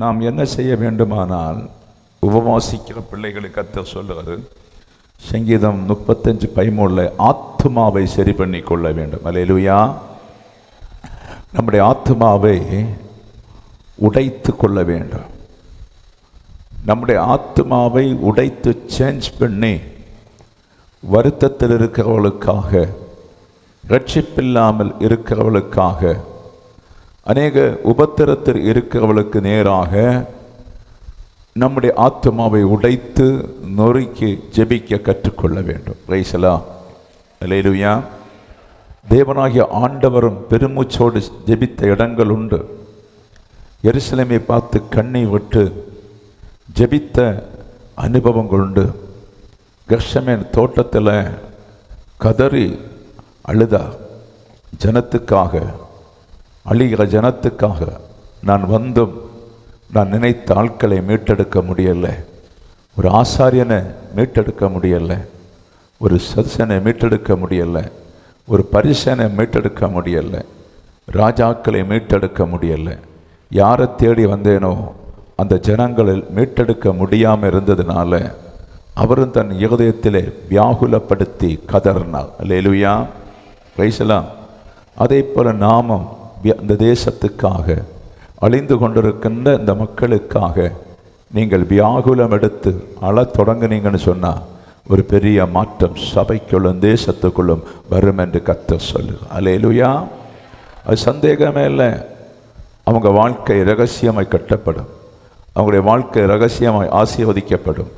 நாம் என்ன செய்ய வேண்டுமானால், உபவாசிக்கிற பிள்ளைகளுக்கு கர்த்தர் சொல்லுவது சங்கீதம் 35:13 ஆத்துமாவை சரி பண்ணி கொள்ள வேண்டும். அல்லேலூயா. நம்முடைய ஆத்துமாவை உடைத்து கொள்ள வேண்டும். நம்முடைய ஆத்துமாவை உடைத்து சேஞ்ச் பண்ணி, வருத்தத்தில் இருக்கிறவர்களுக்காக, ரட்சிப்பில்லாமல் இருக்கிறவர்களுக்காக, அநேக உபத்திரத்தில் இருக்கிறவர்களுக்கு நேராக நம்முடைய ஆத்துமாவை உடைத்து நொறுக்கி ஜெபிக்க கற்றுக்கொள்ள வேண்டும். Praise the lord. அல்லேலூயா. தேவனாகிய ஆண்டவரும் பெருமூச்சோடு ஜெபித்த இடங்கள் உண்டு. எருசலேமை பார்த்து கண்ணை விட்டு ஜெபித்த அனுபவங்கள் உண்டு. கெர்ஷமேன் தோட்டத்தில் கதறி அழுதா, ஜனத்துக்காக, அழிகிற ஜனத்துக்காக. நான் வந்தும் நான் நினைத்த ஆட்களை மீட்டெடுக்க முடியலை. ஒரு ஆசாரியனை மீட்டெடுக்க முடியலை, ஒரு சர்சனை மீட்டெடுக்க முடியலை, ஒரு பரிசனை மீட்டெடுக்க முடியலை, ராஜாக்களை மீட்டெடுக்க முடியலை. யாரை தேடி வந்தேனோ அந்த ஜனங்களில் மீட்டெடுக்க முடியாமல் இருந்ததுனால அவரும் தன் இருதயத்திலே வியாகுலப்படுத்தி கதறினார். அல்லேலூயா. Praise the Lord. அதே போல நாமும் இந்த தேசத்துக்காக, அழிந்து கொண்டிருக்கின்ற இந்த மக்களுக்காக நீங்கள் வியாகுலம் எடுத்து அழத் தொடங்குனீங்கன்னு சொன்னால் ஒரு பெரிய மாற்றம் சபைக்குள்ளும் தேசத்துக்குள்ளும் வரும் என்று கர்த்தர் சொல்லுங்க. அல்லேலூயா. அது சந்தேகமே இல்லை. அவங்க வாழ்க்கை இரகசியமாய் கட்டப்படும். அவங்களுடைய வாழ்க்கை இரகசியமாய் ஆசீர்வதிக்கப்படும்.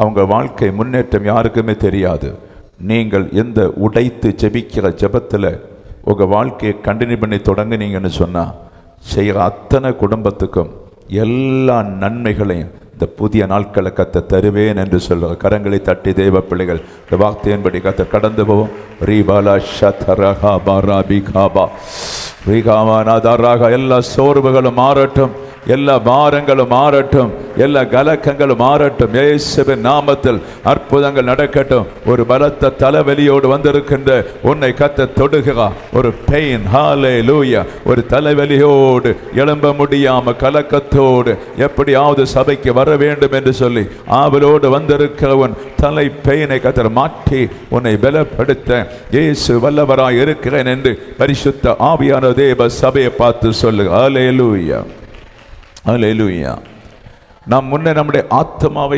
அவங்க வாழ்க்கை முன்னேற்றம் யாருக்குமே தெரியாது. நீங்கள் எந்த உடைத்து ஜெபிக்கிற ஜெபத்தில் உங்கள் வாழ்க்கையை கண்டினியூ பண்ணி தொடங்குனீங்கன்னு சொன்னால் செய்கிற அத்தனை குடும்பத்துக்கும் எல்லா நன்மைகளையும் இந்த புதிய நாட்களை கத்த தருவேன் என்று சொல்லுவார். கரங்களை தட்டி தேவ பிள்ளைகள் இந்த வார்த்தையின்படி கத்த கடந்து போவோம். ரீபாலா ஷதரஹா பாராபிகாபா ரீகாமானாதாராக. எல்லா சோர்வுகளும் மாறட்டும், எல்லா பாரங்களும் மாறட்டும், எல்லா கலக்கங்களும் மாறட்டும். இயேசுவின் நாமத்தில் அற்புதங்கள் நடக்கட்டும். ஒரு பலத்த தலைவலியோடு வந்திருக்கின்ற உன்னை கத்த தொடுகிறார். ஒரு பெயின், ஹல்லேலூயா. ஒரு தலைவலியோடு எழும்ப முடியாம கலக்கத்தோடு எப்படியாவது சபைக்கு வர வேண்டும் என்று சொல்லி ஆவலோடு வந்திருக்கிறவன் தலை பெயினை கத்தர் மாற்றி உன்னை பலப்படுத்த இயேசு வல்லவராய் இருக்கிறேன் என்று பரிசுத்த ஆவியான தேவ சபையை பார்த்து சொல்லு. ஹல்லேலூயா. அல்லேலூயா. நாம் முன்னே நம்முடைய ஆத்மாவை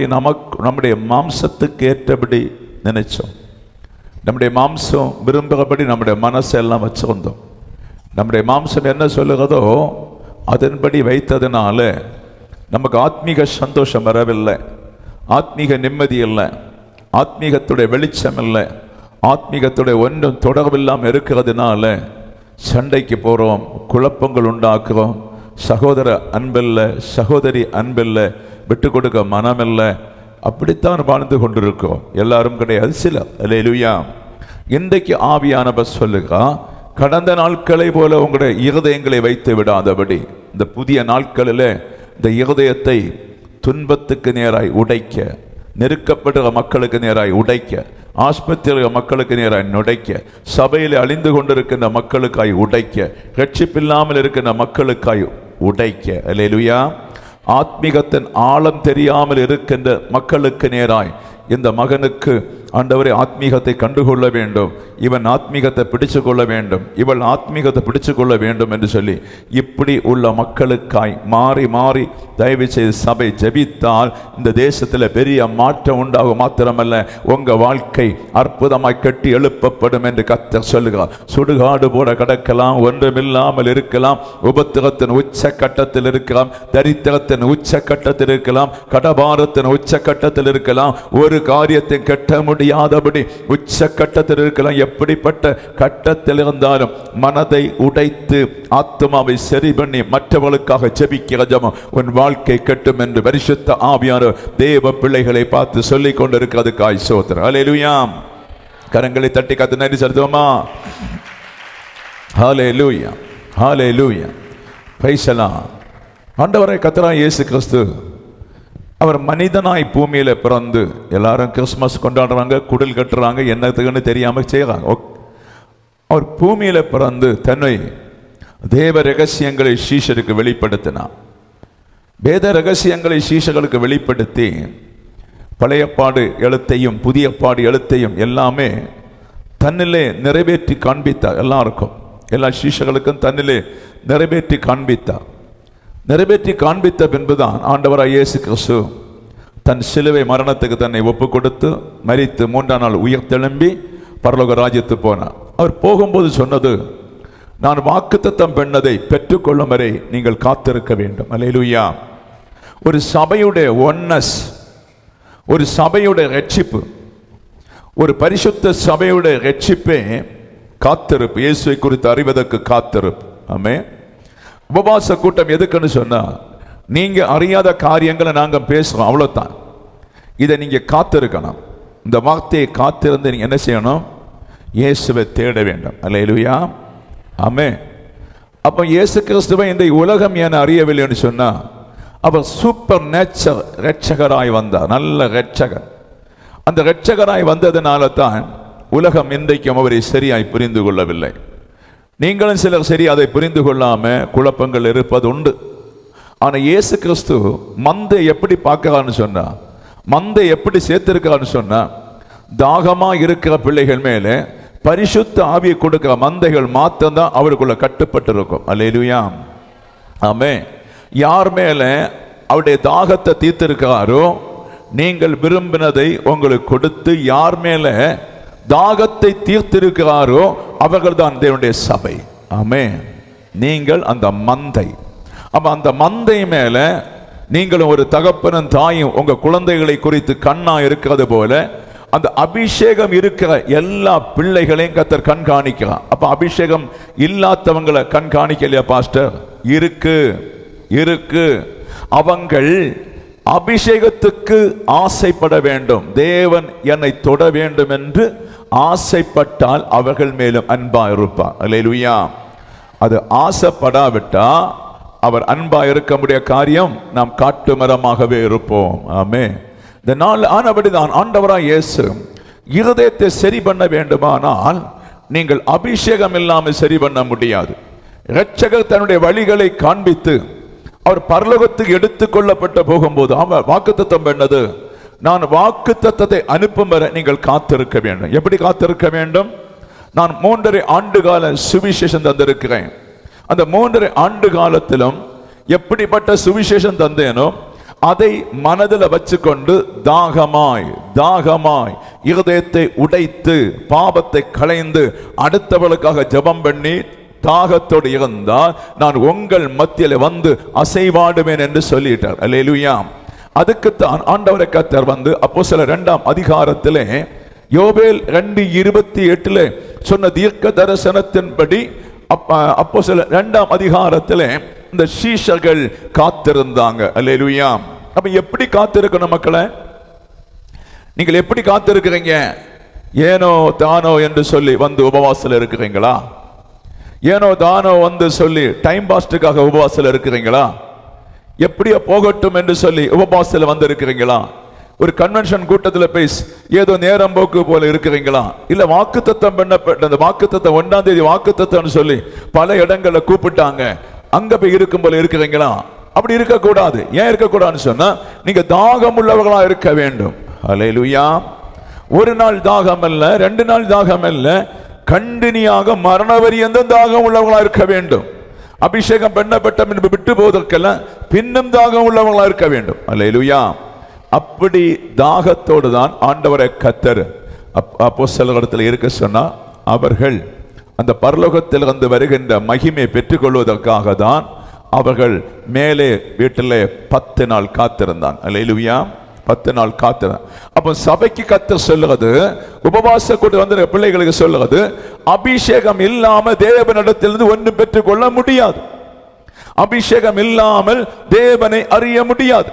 நம்முடைய மாம்சத்துக்கு ஏற்றபடி நினைச்சோம். நம்முடைய மாம்சம் விரும்புகிறபடி நம்முடைய மனசை எல்லாம் வச்சிருந்தோம். நம்முடைய மாம்சம் என்ன சொல்லுகிறதோ அதன்படி வைத்ததுனால நமக்கு ஆத்மீக சந்தோஷம் வரவில்லை, ஆத்மீக நிம்மதி இல்லை, ஆத்மீகத்துடைய வெளிச்சம் இல்லை, ஆத்மீகத்துடைய ஒன்றும் தொடர்பில்லாமல் இருக்கிறதுனால சண்டைக்கு போகிறோம், குழப்பங்கள் உண்டாக்குறோம். சகோதர அன்பில்லை, சகோதரி அன்பில்லை, விட்டு கொடுக்க மனமில்லை. அப்படித்தான் வாழ்ந்து கொண்டிருக்கோம். எல்லாரும் கிடையாது, சிலர். அல்லேலூயா. இன்றைக்கு ஆவியானவர் சொல்லுங்க, கடந்த நாட்களை போல உங்களுடைய இருதயங்களை வைத்து விடாதபடி இந்த புதிய நாட்களில் இந்த இருதயத்தை துன்பத்துக்கு நேராய் உடைக்க, நெருக்கப்படுகிற மக்களுக்கு நேராய் உடைக்க, ஆஸ்பத்திரியில் மக்களுக்கு நேராய் நுடைக்க, சபையில் அழிந்து கொண்டிருக்கின்ற மக்களுக்காய் உடைக்க, ரட்சிப்பில்லாமல் இருக்கின்ற மக்களுக்காய் உடைக்க. அல்லேலூயா. ஆத்மீகத்தின் ஆழம் தெரியாமல் இருக்கின்ற மக்களுக்கு நேராய் இந்த மகனுக்கு ஆண்டவரே ஆத்மீகத்தை கண்டுகொள்ள வேண்டும், இவன் ஆத்மீகத்தை பிடிச்சு கொள்ள வேண்டும், இவள் ஆத்மீகத்தை பிடிச்சு கொள்ள வேண்டும் என்று சொல்லி இப்படி உள்ள மக்களுக்காய் மாறி மாறி தயவு செய்து சபை ஜெபித்தால் இந்த தேசத்தில் பெரிய மாற்றம் உண்டாகும். மாத்திரமல்ல, உங்கள் வாழ்க்கை அற்புதமாய் கட்டி எழுப்பப்படும் என்று கர்த்தர் சொல்லுகிறார். சுடுகாடு போட கிடக்கலாம், ஒன்றுமில்லாமல் இருக்கலாம், உபத்திரத்தின் உச்ச கட்டத்தில் இருக்கலாம், தரித்திரத்தின் உச்ச கட்டத்தில் இருக்கலாம், கடபாரத்தின் உச்ச கட்டத்தில் இருக்கலாம், ஒரு காரியத்தை கட்ட முடியாதபடி உச்ச கட்டத்தில் இருக்கலாம். எப்படிப்பட்ட கட்டத்தில் இருந்தாலும் மனதை உடைத்து ஆத்மாவை சரி பண்ணி மற்றவர்களுக்காக ஜெபிக்கிற ஜெபம் உன் வாழ்க்கை கட்டும் என்று பரிசுத்த ஆவியான தேவ பிள்ளைகளை பார்த்து சொல்லிக் கொண்டிருக்கிறதுக்காய் ஸ்தோத்திரம். அல்லேலூயா. கரங்களை தட்டி கர்த்தருக்கு நன்றி செலுத்துவோமா? ஹல்லேலூயா, ஹல்லேலூயா. Praise the Lord. ஆண்டவரே கர்த்தராகிய இயேசு கிறிஸ்து அவர் மனிதனாய் பூமியில பிறந்து, எல்லாரும் கிறிஸ்மஸ் கொண்டாடுறாங்க, குடில் கட்டுறாங்க, என்னத்துக்குன்னு தெரியாம செய்யறாங்க. அவர் பூமியில பிறந்து தன்னை தேவ ரகசியங்களை சீஷருக்கு வெளிப்படுத்தினார். வேத ரகசியங்களை சீஷர்களுக்கு வெளிப்படுத்தி பழைய பாடு எழுத்தையும் புதிய பாடு எழுத்தையும் எல்லாமே தன்னிலே நிறைவேற்றி காண்பித்தார். எல்லாருக்கும், எல்லா சீஷர்களுக்கும் தன்னிலே நிறைவேற்றி காண்பித்தார். நிறைவேற்றி காண்பித்த பின்புதான் ஆண்டவராய் இயேசு கிறிஸ்து தன் சிலுவை மரணத்துக்கு தன்னை ஒப்பு கொடுத்து மரித்து 3ஆம் நாள் உயிர்த்தெழும்பி பரலோக ராஜ்யத்துக்கு போனார். அவர் போகும்போது சொன்னது, நான் வாக்குத்தத்தம் பண்ணதை பெற்றுக்கொள்ளும் வரை நீங்கள் காத்திருக்க வேண்டும். அல்லேலூயா. ஒரு சபையுடைய ஒன்னஸ், ஒரு சபையுடைய ரட்சிப்பு, ஒரு பரிசுத்த சபையுடைய ரட்சிப்பே காத்திருப்பு. இயேசுவை குறித்து அறிவதற்கு காத்திருப்பு. ஆமென். உபவாச கூட்டம் எதுக்குன்னு சொன்னா, நீங்க அறியாத காரியங்களை நாங்க பேசுறோம், அவ்வளவுதான். இதை நீங்க காத்திருக்கணும். இந்த வார்த்தையை காத்திருந்து நீங்க என்ன செய்யணும்? இயேசுவை தேட வேண்டும். அல்லேலூயா. ஆமென். அப்ப இயேசு கிறிஸ்துவை இந்த உலகம் ஏன் அறியவில்லைன்னு சொன்னா, அவர் சூப்பர் நேச்சர் ரட்சகராய் வந்தார். நல்ல ரட்சகர். அந்த ரட்சகராய் வந்ததுனால தான் உலகம் இன்றைக்கும் அவரை சரியாய் புரிந்து கொள்ளவில்லை. நீங்களும் சிலர் சரி அதை புரிந்து கொள்ளாம குழப்பங்கள் இருப்பது உண்டு. ஆனா இயேசு கிறிஸ்து மந்தை எப்படி பார்க்கிறான்னு சொன்னா, மந்தை எப்படி சேர்த்திருக்கிறான்னு சொன்னா, தாகமா இருக்கிற பிள்ளைகள் மேலே பரிசுத்த ஆவியை கொடுக்கிற மந்தைகள் மாத்திரம்தான் அவருக்குள்ள கட்டுப்பட்டு இருக்கும். அல்லேலூயா. ஆமென். யார் மேல அவருடைய தாகத்தை தீர்த்திருக்கிறாரோ, நீங்கள் விரும்பினதை உங்களுக்கு கொடுத்து யார் மேல தாகத்தை தீர்த்திருக்கிறாரோ அவர்கள் தான் தேவனுடைய சபை. ஆமென். நீங்கள் அந்த மந்தை. அப்ப அந்த மந்தை மேல நீங்களும் ஒரு தகப்பனும் தாயும் உங்க குழந்தைகளை குறித்து கண்ணா இருக்கிறது போல அந்த அபிஷேகம் இருக்கிற எல்லா பிள்ளைகளையும் கர்த்தர் கண்காணிக்கிறான். அப்ப அபிஷேகம் இல்லாதவங்களை கண்காணிக்கலையா பாஸ்டர்? இருக்கு இருக்கு. அவங்கள் அபிஷேகத்துக்கு ஆசைப்பட வேண்டும். தேவன் என்னை தொட வேண்டும் என்று ஆசைப்பட்டால் அவர்கள் மேலும் அன்பா இருப்பார். அல்லேலூயா. அது ஆசைப்படாவிட்டா அவர் அன்பா இருக்க முடிய காரியம் நாம் காட்டு மரமாகவே இருப்போம். ஆமென். இந்த நாள் ஆனபடிதான் ஆண்டவராய் இயேசு இருதயத்தை சரி பண்ண வேண்டுமானால் நீங்கள் அபிஷேகம் இல்லாமல் சரி பண்ண முடியாது. இரட்சகர் தன்னுடைய வழிகளை காண்பித்து அவர் பரலோகத்துக்கு எடுத்துக் கொள்ளப்பட்ட போகும்போது அவர் வாக்குத்தத்தம் பண்ணது, நான் வாக்குத்தத்தத்தை அனுப்பும் வரை நீங்கள் காத்திருக்க வேண்டும். எப்படி காத்திருக்க வேண்டும்? நான் 3.5 ஆண்டு கால சுவிசேஷம் தந்திருக்கிறேன். அந்த 3.5 ஆண்டு காலத்திலும் எப்படிப்பட்ட சுவிசேஷம் தந்தேனோ அதை மனதில் வச்சுக்கொண்டு தாகமாய் தாகமாய் இருதயத்தை உடைத்து பாவத்தை களைந்து அடுத்தவளுக்காக ஜெபம் பண்ணி தாகத்தோடு இருந்தால் நான் உங்கள் மத்தியில் வந்து அசைவாடுவேன் என்று சொல்லிட்டார். அல்லேலூயா. அதுக்குத்தான் ஆண்டவரை கர்த்தர் வந்து அப்போஸ்தலர் 2ஆம் அதிகாரத்திலே யோவேல் 2:28 சொன்ன தீர்க்க தரிசனத்தின்படி அப்போஸ்தலர் 2ஆம் அதிகாரத்திலே இந்த சீஷர்கள் காத்திருந்தாங்க. அல்லேலூயா. அப்ப எப்படி காத்திருக்கணும் மக்களே? நீங்கள் எப்படி காத்திருக்கிறீங்க? ஏனோ தானோ என்று சொல்லி வந்து உபவாசத்தில் இருக்கிறீங்களா? ஏனோ தானோ வந்து சொல்லி டைம் பாஸ்டுக்காக உபவாசத்தில் இருக்கிறீங்களா? எப்படியோ போகட்டும் என்று சொல்லி உபவாசத்தில் வந்து இருக்கிறீங்களா? ஒரு கன்வென்ஷன் கூட்டத்தில் போய் ஏதோ நேரம் போக்கு போல இருக்கிறீங்களா? இல்ல வாக்குத்தத்தம் பண்ணப்பட்ட அந்த வாக்குத்தத்தம் 1ஆம் தேதி வாக்குத்தத்தம் சொல்லி பல இடங்களை கூப்பிட்டாங்க, அங்க போய் இருக்கும் போல இருக்கிறீங்களா? அப்படி இருக்கக்கூடாது. ஏன் இருக்கக்கூடாதுன்னு சொன்னா, நீங்க தாகம் உள்ளவர்களா இருக்க வேண்டும். அல்லேலூயா. ஒரு நாள் தாகம் அல்ல, 2 நாள் தாகம் அல்ல, கண்டினியாக மரணவரி எந்த தாகம் உள்ளவர்களா இருக்க வேண்டும். அபிஷேகம் பண்ணப்பட்ட விட்டு போவதற்கெல்லாம் பின்னும் தாகம் உள்ளவர்களா இருக்க வேண்டும். அல்லேலூயா. அப்படி தாகத்தோடு தான் ஆண்டவரை கர்த்தர் அப்போஸ்தலர்களிடத்தில் இருக்க சொன்னா, அவர்கள் அந்த பரலோகத்திலிருந்து வருகின்ற மகிமை பெற்றுக்கொள்வதற்காக தான் அவர்கள் மேலே வீட்டிலே 10 நாள் காத்திருந்தான். அல்லேலூயா. 10 நாள் காத்திருந்தான். அப்ப சபைக்கு கர்த்தர் சொல்லுறது, உபவாச கூட்ட வந்து பிள்ளைகளுக்கு சொல்லுறது, அபிஷேகம் இல்லாம தேவனிடத்திலிருந்து ஒன்றும் பெற்றுக்கொள்ள முடியாது. அபிஷேகம் இல்லாமல் தேவனை அறிய முடியாது.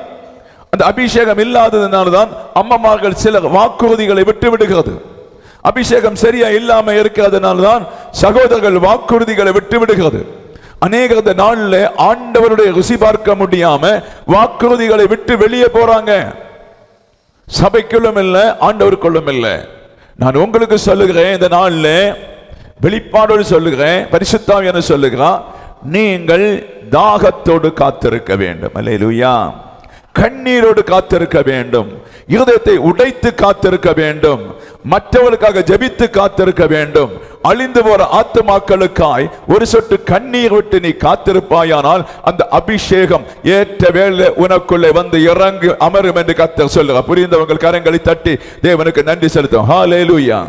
அந்த அபிஷேகம் இல்லாததுனால்தான் அம்மமார்கள் சில வாக்குறுதிகளை விட்டு விடுகிறது. அபிஷேகம் சரியா இல்லாம இருக்கிறதுனால்தான் சகோதரர்கள் வாக்குறுதிகளை விட்டு விடுகிறது. அநேக நாள்ல ஆண்டவருடைய ருசி பார்க்க முடியாம வாக்குறுதிகளை விட்டு வெளியே போறாங்க. சபைக்குள்ளும் இல்லை, ஆண்டவருக்குள்ளும் இல்லை. நான் உங்களுக்கு சொல்லுகிறேன், இந்த நாள்ல வெளிப்பாடோடு சொல்லுகிறேன், பரிசுத்த ஆவியானவர் சொல்லுகிறார், நீங்கள் தாகத்தோடு காத்திருக்க வேண்டும். அல்லேலூயா. கண்ணீரோடு காத்திருக்க வேண்டும். இருதயத்தை உடைத்து காத்திருக்க வேண்டும். மற்றவர்களுக்காக ஜெபித்து காத்திருக்க வேண்டும். அழிந்து போற ஆத்துமாக்களுக்காய் ஒரு சொட்டு கண்ணீர் விட்டு நீ காத்திருப்பாயானால் அந்த அபிஷேகம் ஏற்ற வேளை உனக்குள்ளே வந்து இறங்கி அமரும் என்று கர்த்தர் சொல்லுங்க. புரிந்தவங்கள் கரங்களை தட்டி தேவனுக்கு நன்றி செலுத்தும். ஹல்லேலூயா,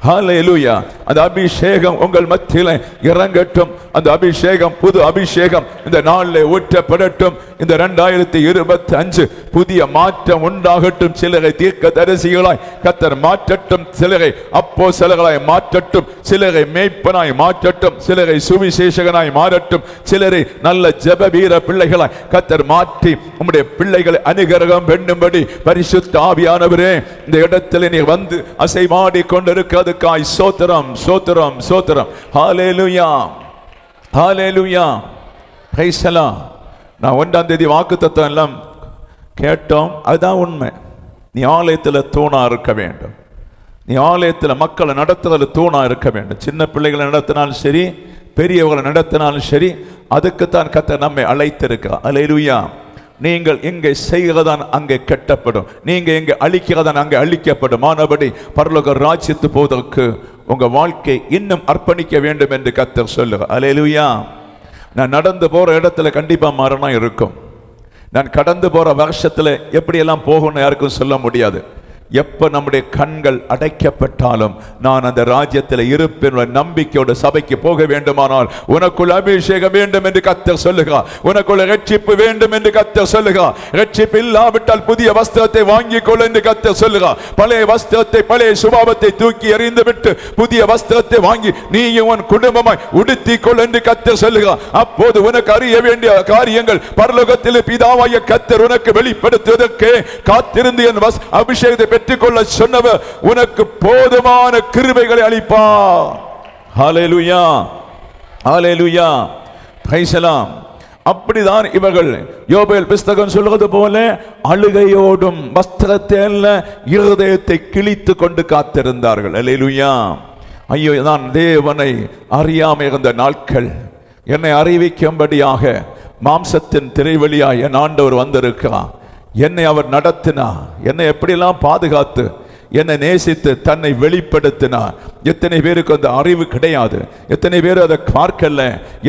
ஹல்லேலூயா. அந்த அபிஷேகம் உங்கள் மத்தியிலே இறங்கட்டும். அந்த அபிஷேகம், புது அபிஷேகம் இந்த நாளிலே ஊற்றப்படட்டும். இந்த 2025 புதிய மாற்றம் உண்டாகட்டும். சிலரை தீர்க்கதரிசிகளாய் கர்த்தர் மாற்றட்டும். சிலரை அப்போஸ்தலர்களாய் மாற்றட்டும். சிலரை மேய்ப்பனாய் மாற்றட்டும். சிலரை சுவிசேஷகனாய் மாறட்டும். சிலரை நல்ல ஜெப வீர பிள்ளைகளாய் கர்த்தர் மாற்றி உம்முடைய பிள்ளைகளை அனுகிரகம் பண்ணும்படி பரிசுத்த ஆவியானவரே இந்த இடத்தில் நீர் வந்து அசைவாடி கொண்டிருக்கிறதுக்காய் ஸ்தோத்திரம், ஸ்தோத்திரம், ஸ்தோத்திரம். ஹல்லேலூயா, ஹல்லேலூயா. Praise the lord. நான் 1ஆம் தேதி வாக்குத்தத்தம் எல்லாம் கேட்டோம். அதுதான் உண்மை. நீ ஆலயத்தில் தூணா இருக்க வேண்டும். நீ ஆலயத்தில் மக்களை நடத்துறதுல தூணா இருக்க வேண்டும். சின்ன பிள்ளைகளை நடத்தினாலும் சரி, பெரியவர்களை நடத்தினாலும் சரி, அதுக்குத்தான் கர்த்தர் நம்மை அழைத்திருக்கிறார். அல்லேலூயா. நீங்கள் எங்கே செய்கிறதான் அங்கே கட்டப்படும். நீங்க எங்கே அழிக்கிறதான் அங்கே அழிக்கப்படும். ஆனபடி பரலோக ராஜ்யத்து போவதற்கு உங்க வாழ்க்கை இன்னும் அர்ப்பணிக்க வேண்டும் என்று கர்த்தர் சொல்லுகிறார். அல்லேலூயா. நான் நடந்து போற இடத்துல கண்டிப்பா மரணம் இருக்கும். நான் கடந்து போற வருஷத்துல எப்படியெல்லாம் போகணும்னு யாருக்கும் சொல்ல முடியாது. எப்ப நம்முடைய கண்கள் அடைக்கப்பட்டாலும் நான் அந்த ராஜ்யத்தில் இருப்பேன் நம்பிக்கையோட சபைக்கு போக வேண்டுமானால் உனக்குள் அபிஷேகம் வேண்டும் என்று கர்த்தர் சொல்லுகிறார். உனக்குள்ள ரட்சிப்பு வேண்டும் என்று கர்த்தர் சொல்லுகிறார். ரட்சிப்பு இல்லாவிட்டால் புதிய வஸ்திரத்தை வாங்கிக் கொள் என்று கர்த்தர் சொல்லுகிறார். பழைய வஸ்திரத்தை, பழைய சுபாவத்தை தூக்கி எறிந்து விட்டு புதிய வஸ்திரத்தை வாங்கி நீயும் உன் குடும்பமாய் உடுத்திக் கொள் என்று கர்த்தர் சொல்லுகிறார். அப்போது உனக்கு அறிய வேண்டிய காரியங்கள் பரலோகத்தில் பிதாவாகிய கர்த்தர் உனக்கு வெளிப்படுத்துவதற்கு காத்திருந்து என் அபிஷேகத்தை பெற்றுக்கொள்ள சொன்னவர் உனக்கு போதுமான கிருபைகளை அளிப்பார். ஹல்லேலூயா, ஹல்லேலூயா. Praise the lord. அப்படிதான் இவர்கள் யோபேல் புத்தகம் சொல்வது போல அழுகையோடும் வஸ்திரத்தை அல்ல இருதயத்தை கிழித்து கொண்டு காத்திருந்தார்கள். அல்லேலூயா. ஐயோ, நான் தேவனை அறியாமல் இருந்த நாட்கள் என்னை அறிவிக்கும்படியாக மாம்சத்தின் திரைவழியாய் என் ஆண்டவர் வந்திருக்கிறார். என்னை அவர் நடத்தினார். என்னை எப்படியெல்லாம் பாதுகாத்து என்னை நேசித்து தன்னை வெளிப்படுத்தினார். எத்தனை பேருக்கு அந்த அறிவு கிடையாது. எத்தனை பேர் அதை பார்க்கல.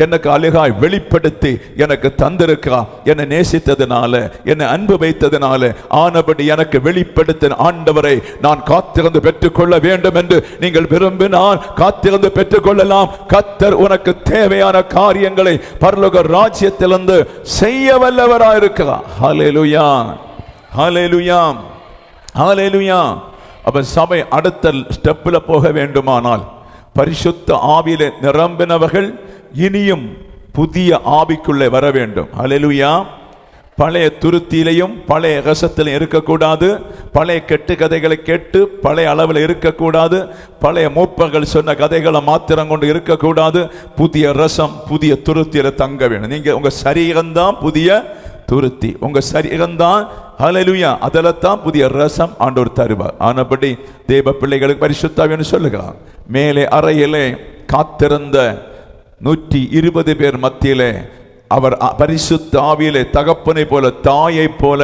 எனக்கு அழகாய் வெளிப்படுத்தி எனக்கு தந்திருக்கிறார். என்னை நேசித்ததுனால, என்னை அன்பு வைத்ததுனால, ஆனபடி எனக்கு வெளிப்படுத்தின ஆண்டவரை நான் காத்திருந்து பெற்றுக்கொள்ள வேண்டும் என்று நீங்கள் விரும்பினால் காத்திருந்து பெற்றுக்கொள்ளலாம். கர்த்தர் உனக்கு தேவையான காரியங்களை பரலோக ராஜ்யத்திலிருந்து செய்ய வல்லவராயிருக்கிறார். ஹல்லேலூயா, ஹல்லேலூயா, ஹல்லேலூயா. அப்ப சபை அடுத்த ஸ்டெப்ல போக வேண்டுமானால் பரிசுத்த ஆவியிலே நிரம்பினவர்கள் இனியும் புதிய ஆவிக்குள்ளே வர வேண்டும். ஹல்லேலூயா. பழைய துருத்தியிலையும் பழைய ரசத்திலும் இருக்கக்கூடாது. பழைய கெட்டு கதைகளை கேட்டு பழைய அளவில் இருக்கக்கூடாது. பழைய மூப்பர்கள் சொன்ன கதைகளை மாத்திரம் கொண்டு இருக்கக்கூடாது. புதிய ரசம், புதிய துருத்தியில தங்க வேண்டும். நீங்க உங்க சரீரம்தான் புதிய துருத்தி, உங்க சரீரம்தான். ஹல்லேலூயா. அதில்தான் புதிய ரசம் ஆண்டவர் தருவார். ஆனபடி தேவ பிள்ளைகளுக்கு பரிசுத்த ஆவின்னு சொல்லுகிறார். மேலே அறையிலே காத்திருந்த 120 பேர் மத்தியிலே அவர் பரிசுத்த ஆவியிலே தகப்பனை போல, தாயை போல,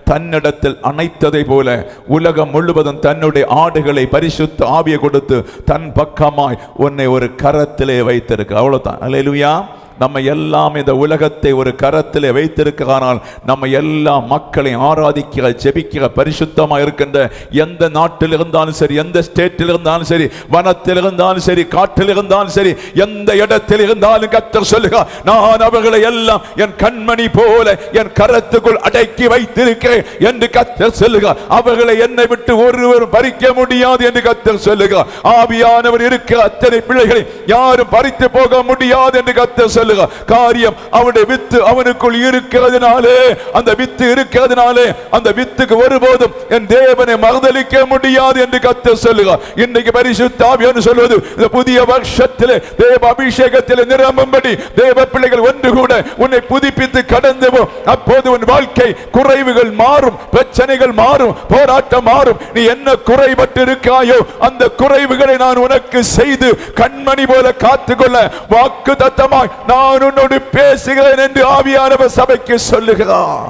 தன்னிடத்தில் அணைத்ததை போல உலகம் முழுவதும் தன்னுடைய ஆடுகளை பரிசுத்த ஆவியை கொடுத்து தன் பக்கமாய் உன்னை ஒரு கரத்திலே வைத்திருக்க. அவ்வளவுதான். அல்லேலூயா. நம்ம எல்லாம் இந்த உலகத்தை ஒரு கரத்திலே வைத்திருக்கிறானால் நம்ம எல்லா மக்களையும் ஆராதிக்கிற, ஜெபிக்கிற, பரிசுத்தமாக இருக்கின்ற எந்த நாட்டில் இருந்தாலும் சரி, எந்த ஸ்டேட்டில் இருந்தாலும் சரி, வனத்தில் இருந்தாலும் சரி, காட்டில் இருந்தாலும் சரி, எந்த இடத்தில் இருந்தாலும் கர்த்தர் சொல்லுகிறார், நான் அவர்களை எல்லாம் என் கண்மணி போல என் கரத்துக்குள் அடக்கி வைத்திருக்கிறேன் என்று கர்த்தர் சொல்லுகிறார். அவர்களை என்னை விட்டு ஒருவரும் பறிக்க முடியாது என்று கர்த்தர் சொல்லுகிறார். ஆவியானவர் இருக்கிற அத்தனை பிள்ளைகளை யாரும் பறித்து போக முடியாது என்று கர்த்தர் சொல்லுகிறார். காரியம் அவனுடைய வித்து அவனுக்குள் இருக்கிறதுனாலே, அந்த வித்து இருக்கிறதுனாலே அந்த வித்துக்கு ஒருபோதும் என் தேவனை மறுதலிக்க முடியாது என்று கர்த்தர் சொல்லுகிறார். இன்னைக்கு பரிசுத்த ஆவியானவர் சொல்வது, இந்த புதிய வருஷத்திலே தேவ அபிஷேகத்திலே நிரம்பும்படி தேவ பிள்ளைகள் ஒன்று கூட உன்னை புதுப்பித்து கடந்து போ. அப்போது உன் வாழ்க்கை குறைவுகள் மாறும், பிரச்சனைகள் மாறும், போராட்டம் மாறும். நீ என்ன குறைபட்டு இருக்காயோ அந்த குறைவுகளை நான் உனக்கு செய்து கண்மணி போல காத்துக்கொள்ள வாக்கு தத்தமாய் நான் உன்னோடு பேசுகிறேன் என்று ஆவியானவர் சபைக்கு சொல்லுகிறார்.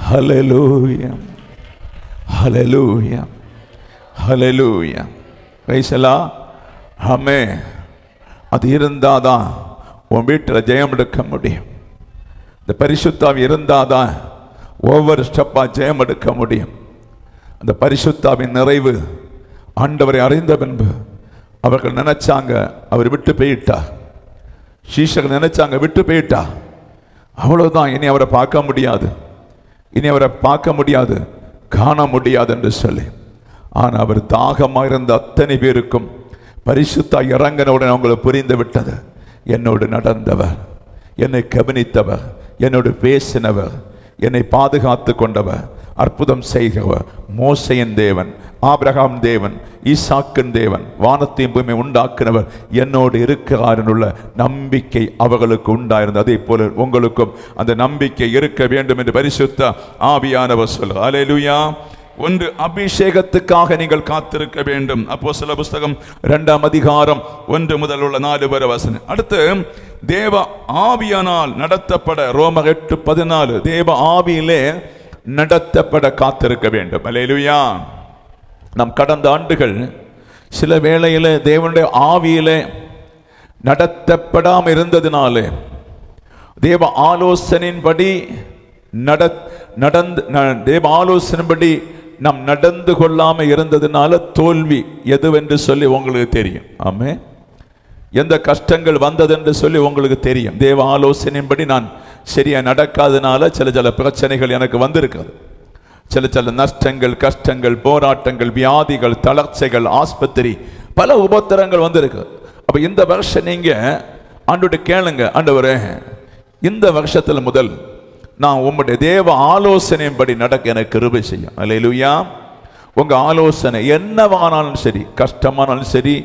ஹல்லேலூயா, ஹல்லேலூயா, ஹல்லேலூயா. Praise the lord. ஆமென். அது இருந்தாதான் உன் வீட்டில் ஜெயம் எடுக்க முடியும். இந்த பரிசுத்த ஆவி இருந்தாதான் ஒவ்வொரு ஸ்டெப்பா ஜெயம் எடுக்க முடியும். அந்த பரிசுத்தாவின் நிறைவு ஆண்டவரை அறிந்த பின்பு அவர்கள் நினைச்சாங்க அவர் விட்டு போயிட்டா, சீஷர்கள் நினைச்சாங்க விட்டு போயிட்டா, அவ்வளவுதான், இனி அவரை பார்க்க முடியாது, இனி அவரை பார்க்க முடியாது, காண முடியாது என்று சொல்லி. ஆனால் அவர் தாகமாக இருந்த அத்தனை பேருக்கும் பரிசுத்தா இறங்கினவுடன் அவங்களுக்கு புரிந்து விட்டது, என்னோடு நடந்தவர், என்னை கவனித்தவர், என்னோடு பேசினவர், என்னை பாதுகாத்து கொண்டவர், அற்புதம் செய்கிறவர், மோசையின் தேவன், ஆபிரகாம் தேவன், ஈசாக்கின் தேவன், வானத்தையும் பூமியை உண்டாக்கினவர் என்னோடு இருக்கிறார் என்ற நம்பிக்கை அவர்களுக்கு உண்டாயிருந்தது. அதே போல உங்களுக்கும் அந்த நம்பிக்கை இருக்க வேண்டும் என்று பரிசுத்த ஆவியானவர் சொல்கிறார். அல்லேலூயா. ஒன்று, அபிஷேகத்துக்காக நீங்கள் காத்திருக்க வேண்டும். அப்போஸ்தலர் புஸ்தகம் 2ஆம் அதிகாரம் 1 முதல் உள்ள 4 வரை வசனம். அடுத்து, தேவ ஆவியானால் நடத்தப்பட, ரோமர் 8:14, தேவ ஆவியிலே நடத்தப்பட காத்திருக்க வேண்டும். அல்லேலூயா. நம் கடந்த ஆண்டுகள் சில வேளையில் தேவனுடைய ஆவியிலே நடத்தப்படாமல் இருந்ததினாலே, தேவ ஆலோசனையின்படி தேவ ஆலோசனைப்படி நாம் நடந்து கொள்ளாமல் இருந்ததுனால தோல்வி எதுவென்று சொல்லி உங்களுக்கு தெரியும். ஆமென். எந்த கஷ்டங்கள் வந்ததென்று சொல்லி உங்களுக்கு தெரியும். தேவ ஆலோசனையின்படி நான் சரியா நடக்காதனால சில பிரச்சனைகள் எனக்கு வந்திருக்கிறது. சில நஷ்டங்கள், கஷ்டங்கள், போராட்டங்கள், வியாதிகள், தளர்ச்சிகள், ஆஸ்பத்திரி, பல உபத்திரங்கள் வந்திருக்கு. அப்ப இந்த வருஷம் நீங்க ஆண்டவரை கேளுங்க, ஆண்டவரே இந்த வருஷத்துல முதல் நான் உம்முடைய தேவ ஆலோசனையின்படி நடக்க எனக்கு கிருபை செய்யும். அல்லேலூயா. உங்க ஆலோசனை என்னவானாலும் சரி, கஷ்டமானாலும் சரி,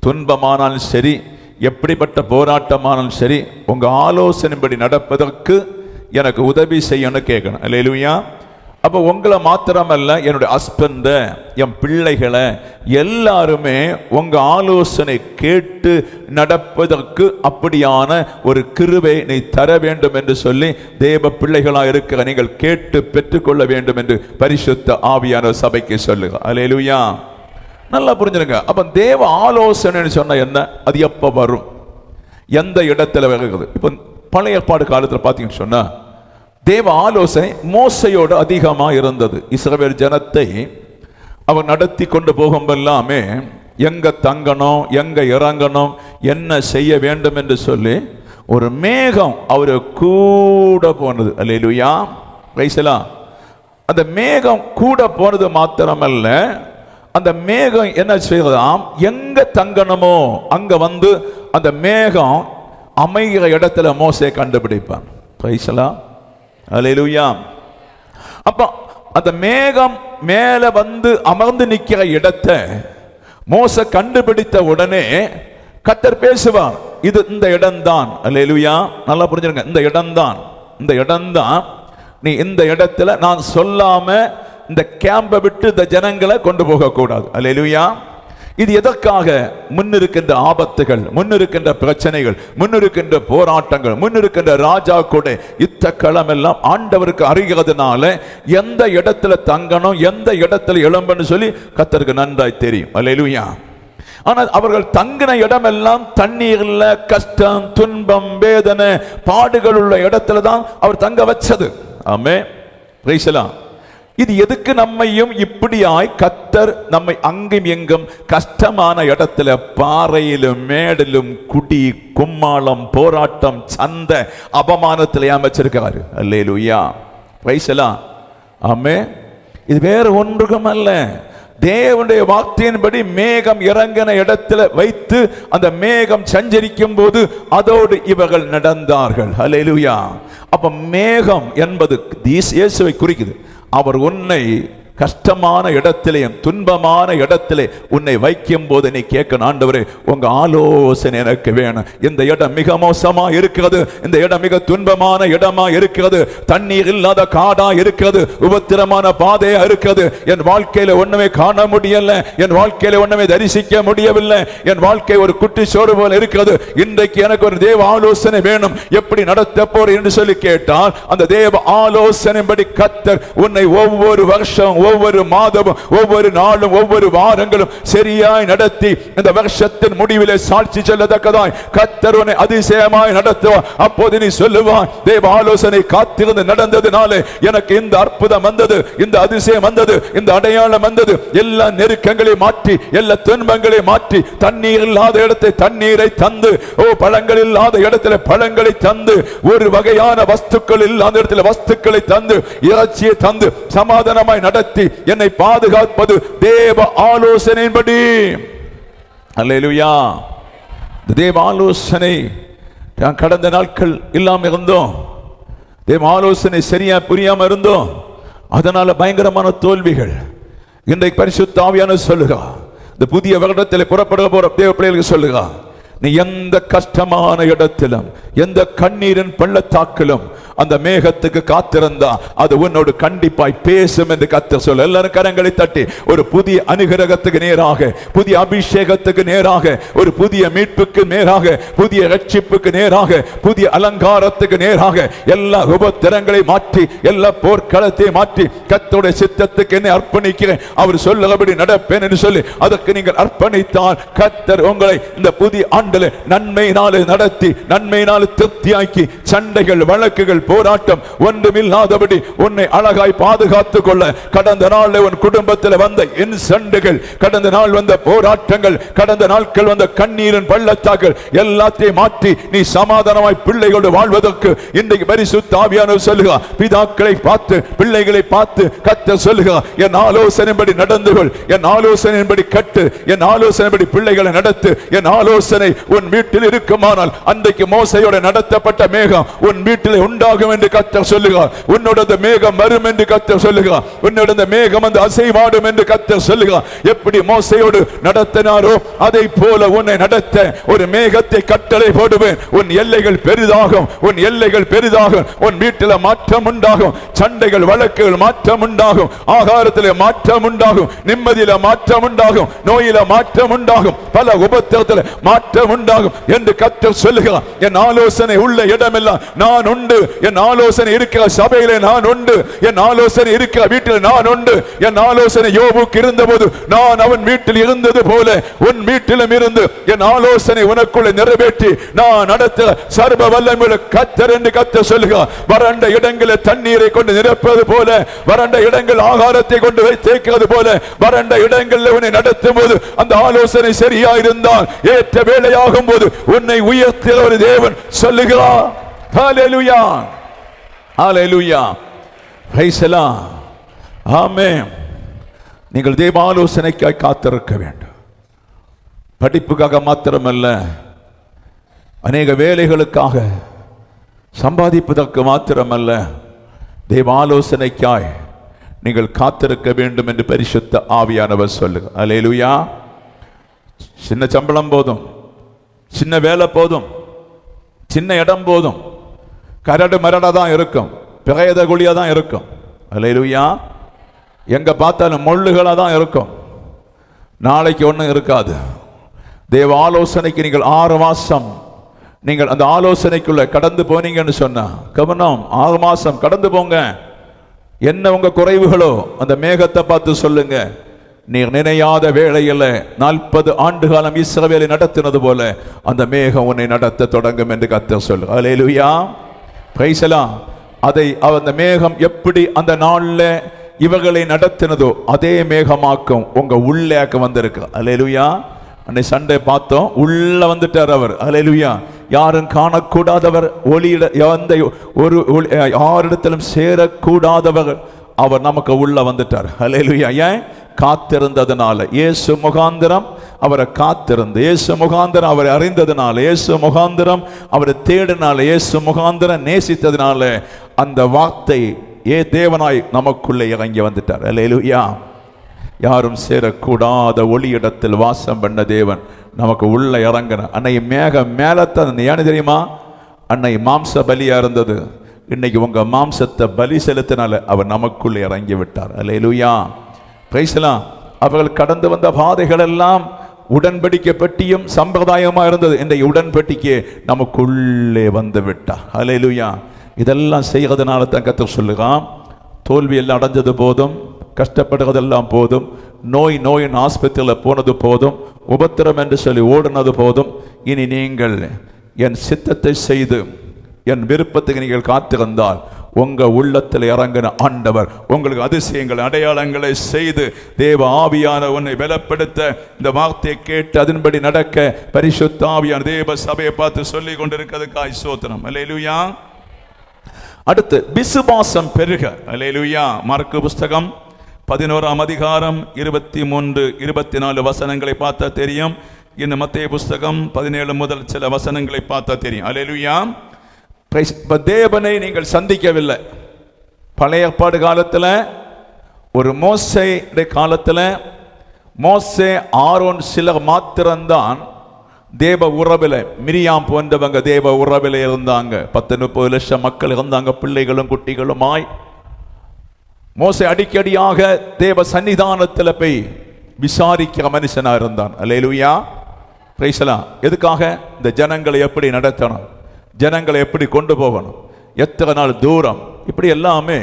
துன்பமானாலும் சரி, எப்படிப்பட்ட போராட்டமானாலும் சரி, உங்க ஆலோசனைப்படி நடப்பதற்கு எனக்கு உதவி செய்யணும்னு கேட்கணும். அல்லேலூயா. அப்போ உங்களை மாத்திரமல்ல, என்னுடைய ஹஸ்பண்ட, என் பிள்ளைகளை எல்லாருமே உங்க ஆலோசனை கேட்டு நடப்பதற்கு அப்படியான ஒரு கிருபை நீ தர வேண்டும் என்று சொல்லி தேவ பிள்ளைகளாக இருக்கிற நீங்கள் கேட்டு பெற்றுக்கொள்ள வேண்டும் என்று பரிசுத்த ஆவியான சபைக்கு சொல்லுங்க. அல்லேலூயா. நல்லா புரிஞ்சுருங்க. அப்ப தேவ ஆலோசனை சொன்ன என்ன, அது எப்ப வரும், எந்த இடத்துல வருகிறது? இப்ப பழைய ஏற்பாடு காலத்தில் பார்த்தீங்கன்னு சொன்னா தேவ ஆலோசனை மோசையோடு அதிகமாக இருந்தது. இஸ்ரவேல் ஜனத்தை அவர் நடத்தி கொண்டு போகும்போதெல்லாமே எங்க தங்கணும், எங்க இறங்கணும், என்ன செய்ய வேண்டும் என்று சொல்லி ஒரு மேகம் அவரு கூட போனது. அல்லேலூயா. ரைசலா. அந்த மேகம் கூட போனது மாத்திரமல்ல, அந்த மேகம் என்ன செய்வதாம், எங்க தங்கணுமோ அங்க வந்து அந்த மேகம் அமைகிற இடத்துல மோசே கண்டுபிடிப்பான். ரைசலா. அல்லேலூயா. அப்ப அந்த மேகம் மேல வந்து அமர்ந்து நிக்கிற இடத்தை மோசே கண்டுபிடித்த உடனே கர்த்தர் பேசுவார், இது இந்த இடம்தான். அல்லேலூயா. நல்லா புரிஞ்சுருங்க. இந்த இடம்தான், இந்த இடம்தான். நீ இந்த இடத்துல நான் சொல்லாம இந்த கேம்பை விட்டு இந்த ஜனங்களை கொண்டு போக கூடாது. அல்லேலூயா. இது எதற்காக? முன்னிருக்கின்ற ஆபத்துகள், முன்னிருக்கின்ற பிரச்சனைகள், முன்னிருக்கின்ற போராட்டங்கள், முன்னிருக்கின்ற ராஜா கூட யுத்த களம் எல்லாம் ஆண்டவருக்கு அறிகிறதுனால எந்த இடத்துல தங்கணும், எந்த இடத்துல எழும்பன்னு சொல்லி கர்த்தருக்கு நன்றாய் தெரியும். அல்லேலூயா. ஆனால் அவர்கள் தங்கின இடமெல்லாம் தண்ணீர்ல, கஷ்டம், துன்பம், வேதனை, பாடுகள் உள்ள இடத்துல தான் அவர் தங்க வச்சது. ஆமென். Praise the lord. இது எதுக்கு நம்மையும் இப்படியாய் கர்த்தர் நம்மை அங்கும் எங்கும் கஷ்டமான இடத்துல, பாறையிலும் மேடலும், குடி, கும்மாளம், போராட்டம், சந்தை, அவமானத்தில் அமைச்சிருக்காரு. அல்லேலூயா. Praise the lord. ஆமென். இது வேற ஒன்றுக்கும் அல்ல, தேவனுடைய வார்த்தையின்படி மேகம் இறங்கின இடத்துல வைத்து அந்த மேகம் சஞ்சரிக்கும் போது அதோடு இவர்கள் நடந்தார்கள். அல்லேலூயா. அப்ப மேகம் என்பது இயேசுவை குறிக்குது. அவர் உன்னை கஷ்டமான இடத்திலேயும் துன்பமான இடத்திலே உன்னை வைக்கும் போது நீ கேட்கணும், ஆண்டவரே உங்க ஆலோசனை எனக்கு வேணும். இந்த இடம் மிக மோசமா இருக்கிறது, இந்த இடம் மிக துன்பமான இடமா இருக்கிறது, தண்ணீர் இல்லாத காடா இருக்கிறது, உபத்திரமான பாதையா இருக்கிறது, என் வாழ்க்கையில ஒண்ணுமே காண முடியல, என் வாழ்க்கையில ஒண்ணுமே தரிசிக்க முடியவில்லை, என் வாழ்க்கை ஒரு குட்டிச்சோறு போல இருக்கிறது, இன்றைக்கு எனக்கு ஒரு தேவ ஆலோசனை வேணும், எப்படி நடத்த போறேன் என்று சொல்லி கேட்டால் அந்த தேவ ஆலோசனைப்படி கர்த்தர் உன்னை ஒவ்வொரு வருஷம், ஒவ்வொரு மாதமும், ஒவ்வொரு நாளும், ஒவ்வொரு வாரங்களும் சரியாய் நடத்தி இந்த வருஷத்தின் முடிவிலே சாட்சி சொல்லத்தக்கதாய் கர்த்தர் உன்னை அதிசயமாய் நடத்துவார். அப்போது நீ சொல்லுவாய், தேவ ஆலோசனை காத்திருந்து நடந்ததினாலே எனக்கு இந்த அற்புதம் வந்தது, இந்த அதிசயம் வந்தது, இந்த அடையாளம் வந்தது. எல்லா நெருக்கங்களை மாற்றி, எல்லா துன்பங்களை மாற்றி, தண்ணீர் இல்லாத இடத்தை தண்ணீரை தந்து, பழங்கள் இல்லாத இடத்துல பழங்களை தந்து, ஒரு வகையான வஸ்துக்கள் இல்லாத இடத்துல வஸ்துக்களை தந்து, இறைச்சியை தந்து சமாதானமாய் நடத்தி என்னை பாதுகாப்பது தேவ ஆலோசனையின்படி. அல்லேலூயா. தேவ ஆலோசனை கடந்த நாட்கள் இல்லாம இருந்தோம், தேவ ஆலோசனை சரியா புரியாம இருந்தோம், அதனால பயங்கரமான தோல்விகள். இன்றைக்கு பரிசுத்த ஆவியானவர் சொல்லுங்க, இந்த புதிய வருடத்தில் புறப்பட போற தேவ பிள்ளைகளுக்கு சொல்லுங்க, நீ எந்த கஷ்டமான இடத்திலும், எந்த கண்ணீரின் பள்ளத்தாக்கிலும் அந்த மேகத்துக்கு காத்திருந்தா அது உன்னோடு கண்டிப்பாய் பேசும் என்று கர்த்தர் சொல்ல. எல்லாரும் கரங்களை தட்டி ஒரு புதிய அனுகிரகத்துக்கு நேராக, புதிய அபிஷேகத்துக்கு நேராக, ஒரு புதிய மீட்புக்கு நேராக, புதிய ரட்சிப்புக்கு நேராக, புதிய அலங்காரத்துக்கு நேராக எல்லா உபத்திரங்களை மாற்றி, எல்லா போர்க்களத்தை மாற்றி கர்த்தருடைய சித்தத்துக்கு என்னை அர்ப்பணிக்கிறேன், அவர் சொல்லுகிறபடி நடப்பேன் என்று சொல்லி அதற்கு நீங்கள் அர்ப்பணித்தால் கர்த்தர் உங்களை இந்த புதிய ஆண்டில் நன்மையினாலே நடத்தி, நன்மையினாலே திருப்தியாக்கி, சண்டைகள், வழக்குகள், போராட்டம் ஒன்றுமில்லாதபடி உன்னை அழகாய் பாதுகாத்துக் கொள்ள, கடந்த நாளில் உன் குடும்பத்தில் வந்த இன்சண்டைகள், கடந்த நாள் வந்த போராட்டங்கள், கடந்த நாட்கள் வந்த கண்ணீரின் பள்ளத்தாக்கள் எல்லாத்தையும் மாற்றி நீ சமாதானமாய் பிள்ளைகளோடு வாழ்வதற்கு இன்றைக்கு பரிசுத்த ஆவியானவர் சொல்லுக, பிதாக்களை பார்த்து, பிள்ளைகளை பார்த்து கர்த்தர் சொல்லுக, என் ஆலோசனைப்படி நடந்து கொள், என் ஆலோசனைப்படி கட்டு, என் ஆலோசனைப்படி பிள்ளைகளை நடத்து, என் ஆலோசனை உன் வீட்டில் இருக்குமானால் அன்றைக்கு மோசையோட நடத்தப்பட்ட மேகம் உன் வீட்டில் உண்டாகும் என்று கர்த்தர் சொல்லுகிறார். உன்னோட மேகம் வரும் என்று கர்த்தர் சொல்லுகிறார். உன்னோட மேகம் அந்த அசைவாடும் என்று கர்த்தர் சொல்லுகிறார். எப்படி மோசையோடு நடத்தினாரோ அதை போல உன்னை நடத்த ஒரு மேகத்தை கட்டளை போடுவேன். உன் எல்லைகள் பெரிதாகும், உன் எல்லைகள் பெரிதாகும், உன் வீட்டில் மாற்றம் உண்டாகும், சண்டைகள், வழக்குகள் மாற்றம் உண்டாகும், ஆகாரத்தில் மாற்றம் உண்டாகும், நிம்மதியில மாற்றம் உண்டாகும், நோயில மாற்றம் உண்டாகும், பல உபத்திரத்தில் மாற்றம் உண்டாகும் என்று கர்த்தர் சொல்லுகிறார். என் ஆலோசனை உள்ள இடமெல்லாம் நான் உண்டு, என் ஆலோசனை இருக்கிற சபையிலே நான் உண்டு, என் ஆலோசனை இருக்கிற வீட்டில் நான் உண்டு. என் ஆலோசனை யோபுக்கு இருந்தபோது நான் அவன் வீட்டில் இருந்தது போல உன் வீட்டிலும் இருந்து என் ஆலோசனை உனக்குள்ளே நிறைவேற்றி நான் நடத்த சர்வ வல்லமையுள்ள கர்த்தர் என்று கர்த்தர் சொல்லுகிறார். வறண்ட இடங்களில் தண்ணீரை கொண்டு நிரப்புவது போல, வறண்ட இடங்கள் ஆகாரத்தை கொண்டு தேய்க்கிறது போல, வறண்ட இடங்களில் உன்னை நடத்தும் போது அந்த ஆலோசனை சரியா இருந்தால் ஏற்ற வேளையாகும் போது உன்னை உயர்த்திய ஒரு தேவன் சொல்லுகிறார். ஹல்லேலூயா, ஹல்லேலூயா, பிரைஸ் தி லார்ட், ஆமென். நீங்கள் தேவ ஆலோசனைக்காய் காத்திருக்க வேண்டும். படிப்புக்காக மாத்திரமல்ல, அநேக வேலைகளுக்காக, சம்பாதிப்பதற்கு மாத்திரமல்ல, தேவ ஆலோசனைக்காய் நீங்கள் காத்திருக்க வேண்டும் என்று பரிசுத்த ஆவியானவர் சொல்லுங்க. ஹல்லேலூயா. சின்ன சம்பளம் போதும், சின்ன வேலை போதும், சின்ன இடம் போதும், கரடு மரடா தான் இருக்கும், பிரேத குழியா தான் இருக்கும். ஹல்லேலூயா. எங்க பார்த்தாலும் முள்ளுகளா தான் இருக்கும், நாளைக்கு ஒன்றும் இருக்காது. தேவ ஆலோசனைக்கு நீங்கள் 6 மாசம் நீங்கள் அந்த ஆலோசனைக்குள்ள கடந்து போனீங்கன்னு சொன்னா, கவனம், 6 மாசம் கடந்து போங்க. என்ன உங்க குறைவுகளோ அந்த மேகத்தை பார்த்து சொல்லுங்க. நீர் நினையாத வேளையில் 40 ஆண்டு காலம் இஸ்ரவேலை நடத்தினது போல அந்த மேகம் உன்னை நடத்த தொடங்கும் என்று கர்த்தர் சொல்லு. ஹல்லேலூயா, பிரைஸ் தி லார்ட். அதை அந்த மேகம் எப்படி அந்த நாளில் இவர்களை நடத்தினதோ அதே மேகமாக்கும் உங்க உள்ளேக்க வந்திருக்கு. ஹல்லேலூயா. அன்னை சண்டே பார்த்தோம், உள்ள வந்துட்டார் அவர். ஹல்லேலூயா. யாரும் காணக்கூடாதவர், ஒளியிட ஒரு யாரிடத்திலும் சேரக்கூடாதவர் அவர் நமக்கு உள்ள வந்துட்டார். ஹல்லேலூயா. ஏன்? காத்திருந்ததுனால, இயேசு முகாந்திரம் அவரை காத்திருந்து, இயேசு முகாந்திரம் அவரை அறிந்ததுனால, இயேசு முகாந்திரம் அவரை தேடினால, இயேசு முகாந்திரம் நேசித்ததுனால அந்த வார்த்தை தேவனாய் நமக்குள்ளே இறங்கி வந்துட்டார். அல்லேலூயா. யாரும் சேரக்கூடாத ஒளியிடத்தில் வாசம் பண்ண தேவன் நமக்கு உள்ள இறங்கின. அன்னை மேக மேலத்தான் ஏன்னு தெரியுமா? அன்னை மாம்ச பலியா இருந்தது. இன்னைக்கு உங்க மாம்சத்தை பலி செலுத்தினால அவர் நமக்குள்ளே இறங்கி விட்டார். அல்லேலூயா. Praise the lord. அவர்கள் கடந்து வந்த பாதைகள் எல்லாம் உடன்படிக்கை பெட்டியும் சம்பிரதாயமா இருந்தது. இந்த உடன்படிக்கை நமக்குள்ளே வந்து விட்டார். அல்லேலூயா. இதெல்லாம் செய்யறதுனால தான் கர்த்தர் சொல்லுகிறான், தோல்வி எல்லாம் அடைஞ்சது போதும், கஷ்டப்படுறதெல்லாம் போதும், நோயின் ஆஸ்பத்திரியில் போனது போதும், உபத்திரம் என்று சொல்லி ஓடினது போதும், இனி நீங்கள் என் சித்தத்தை செய்து என் விருப்பத்துக்கு நீங்கள் காத்திருந்தால் உங்க உள்ளத்தில் இறங்கின ஆண்டவர் உங்களுக்கு அதிசயங்கள் அடையாளங்களை செய்து தேவ ஆவியான உன்னை பலப்படுத்த இந்த வார்த்தையை கேட்டு அதன்படி நடக்க பரிசுத்த ஆவியான தேவ சபையை பார்த்து சொல்லி கொண்டிருக்கிறதுக்காய் ஸ்தோத்திரம். அல்லேலூயா. அடுத்து விசுவாசம் பெருக. அல்லேலூயா. மார்க்கு புஸ்தகம் 11ஆம் அதிகாரம் 23, 24 வசனங்களை பார்த்தா தெரியும். இன்னும் மத்தேயு புஸ்தகம் 17 முதல் சில வசனங்களை பார்த்தா தெரியும். அல்லேலூயா. தேவனை நீங்கள் சந்திக்கவில்லை. பழைய ஏற்பாடு காலத்தில் ஒரு மோசே காலத்தில் மோசே ஆரோன் சிலர் மாத்திரம்தான் தேவ உறவில், மிரியாம் போன்றவங்க தேவ உறவில் இருந்தாங்க. 10-30 லட்சம் மக்கள் இருந்தாங்க, பிள்ளைகளும் குட்டிகளுமாய். மோசே அடிக்கடியாக தேவ சன்னிதானத்தில் போய் விசாரிக்கிற மனுஷனா இருந்தான். அல்லேலூயா. Praise the lord. எதுக்காக? இந்த ஜனங்களை எப்படி நடத்தணும், ஜனங்களை எப்படி கொண்டு போகணும், எத்தனை நாள் தூரம், இப்படி எல்லாமே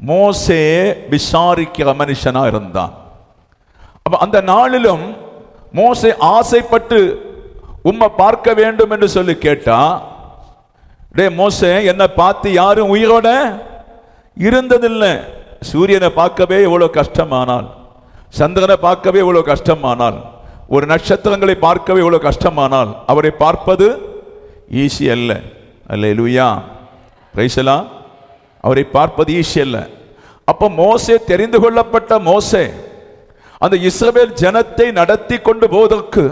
மோசே விசாரிக்கிற மனுஷனா இருந்தான். அப்ப அந்த நாளிலும் மோசே ஆசைப்பட்டு உம்மை பார்க்க வேண்டும் என்று சொல்லி கேட்டா, டே மோசே, என்னை பார்த்து யாரும் உயிரோட இருந்ததில்லை. சூரியனை பார்க்கவே எவ்வளவு கஷ்டமானால், சந்திரனை பார்க்கவே எவ்வளவு கஷ்டமானால், ஒரு நட்சத்திரங்களை பார்க்கவே எவ்வளவு கஷ்டமானால் அவரை பார்ப்பது ஈஸி அல்ல. அல்லேலூயா. Praise the lord. அவரை பார்ப்பது ஈஸி அல்ல. அப்ப மோசே, தெரிந்து கொள்ளப்பட்ட மோசே, அந்த இஸ்ரவேல் ஜனத்தை நடத்தி கொண்டு போவதற்கு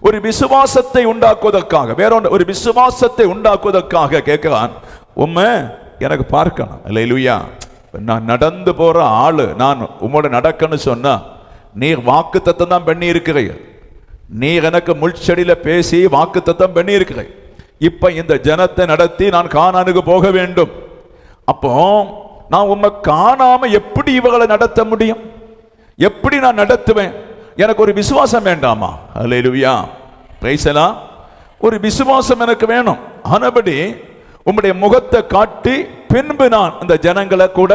ஒரு விசுவாசத்தை உண்டாக்குவதற்காக, ஒரு விசுவாசத்தை உண்டாக்குவதற்காக கேட்கிறான், உம்மை எனக்கு பார்க்கணும். அல்லேலூயா. நான் நடந்து போற ஆளு, நான் உம்மோட நடக்கணும் சொன்னா நீர் வாக்கு தத்தம் தான் பண்ணி இருக்கிறீங்க. நீர் எனக்கு முள்செடியில பேசி வாக்கு தத்தம் பண்ணி இருக்கிறீங்க. இப்ப இந்த ஜனத்தை நடத்தி நான் கானானுக்கு போக வேண்டும். அப்போ நான் உம்மை காணாம எப்படி இவங்களை நடத்த முடியும்? எப்படி நான் நடத்துவேன்? எனக்கு ஒரு விசுவாசம் வேண்டாமா? அல்லேலூயா. Praise the lord. ஒரு விசுவாசம் எனக்கு வேணும். ஆனபடி உம்முடைய முகத்தை காட்டி பின்பு நான் இந்த ஜனங்களை கூட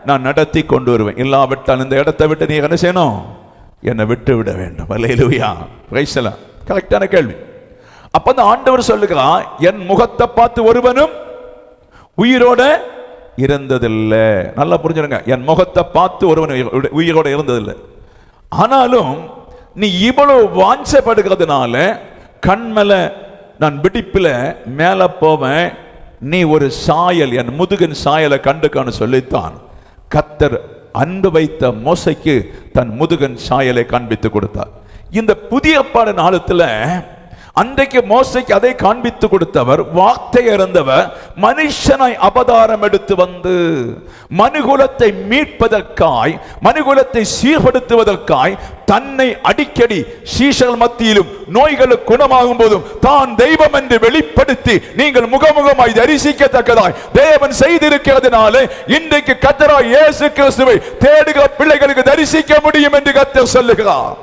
நான் நடத்தி கொண்டு வருவேன். இல்லாவிட்டால் இந்த இடத்தை விட்டு நீ என்ன செய்யணும்? என்னை விட்டு விட வேண்டும். அல்லேலூயா. Praise the lord. கரெக்டான கேள்வி. அப்ப அந்த ஆண்டவர் சொல்லுகிறான், என் முகத்தை பார்த்து ஒருவனும் உயிரோட இருந்ததில்லை. நல்லா புரிஞ்சுடுங்க. என் முகத்தை பார்த்து ஒருவன் உயிரோட இருந்ததில்லை. ஆனாலும் நீ இவ்வளவு வாஞ்சப்படுகிறதுனால கண்மல நான் விடிப்பில் மேல போவேன், நீ ஒரு சாயல், என் முதுகின் சாயலை கண்டுக்கான்னு சொல்லித்தான் கர்த்தர் அன்பு வைத்த மோசைக்கு தன் முதுகன் சாயலை காண்பித்து கொடுத்தார். இந்த புதிய ஏற்பாடு நாளத்துல அன்றைக்கு மோசைக்கு அதை காண்பித்து கொடுத்தவர், வார்த்தை இருந்தவர், மனுஷனாய் அவதாரம் எடுத்து வந்து மனுகுலத்தை மீட்பதற்காய், மனுகுலத்தை சீர்படுத்துவதற்காய் தன்னை அடிக்கடி சீஷர்கள் மத்தியிலும் நோய்களுக்கு குணமாகும் போதும் தான் தெய்வம் என்று வெளிப்படுத்தி நீங்கள் முகமுகமாய் தரிசிக்கத்தக்கதாய் தேவன் செய்திருக்கிறதுனாலே இன்றைக்கு கர்த்தராகிய இயேசு கிறிஸ்துவை தேடுகிற பிள்ளைகளுக்கு தரிசிக்க முடியும் என்று கர்த்தர் சொல்லுகிறார்.